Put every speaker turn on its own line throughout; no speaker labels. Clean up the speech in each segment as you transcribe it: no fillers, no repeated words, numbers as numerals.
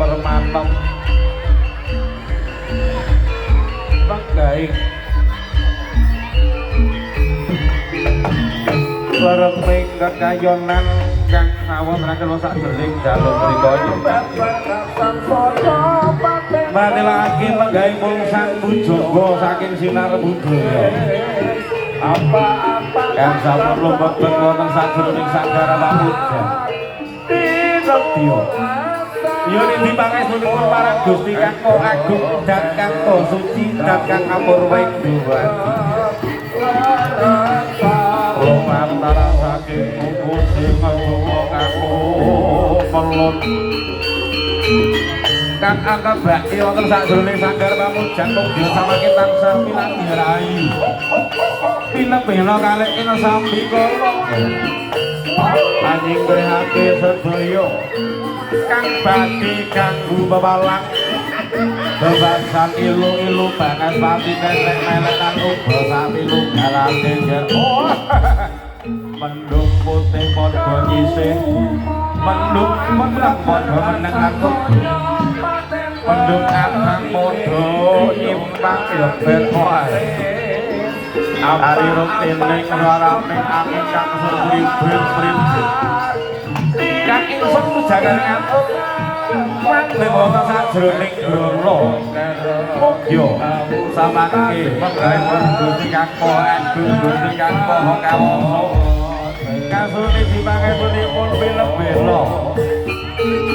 permantem penggaing lereping kekayonan kang ngawontenaken sakjroning dalem mriku matilake penggaing mungsan pujangga saking sinar budaya apa-apa kang sampun lumebet wonten sajroning sagara pamuja tinetya yen ing pangestunipun para Gusti kang agung dan kang suci dan kang apurwa ing duwati antara saking kubur sing ngomong aku pelon kang angkat bakti wonten sajroning sanggar pamujan mungkin samangke tansah pinanggih rahayu pinebena kalih ing sambikala anjing grehake sedaya kang badhe kanggo bebalang bebasan ilu-ilu banget pati nenek-nenekan uga sapilu galate ger mendung putih padha nyisih mendung meneng padha menengan mendung abang padha nyimpang ya ben wae ari rutining raraning angin kang suribrit-brit kang ingsun tujangan ngatur mangke wonten sajroning grana mugya samangke penggawe Gusti kang Gusti kang Maha Kawasa kasune dipangepunipun pilebela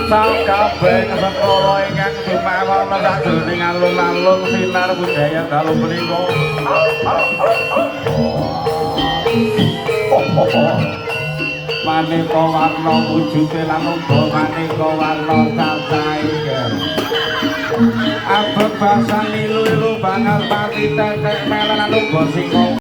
sakabeh sekala ingkang dumawon sajroning alun-alun sinar budaya dalu menika maneka warna wujude lan uga maneka warna cacahe abot basan ilu-ilu banget pati tetek melenan uga sing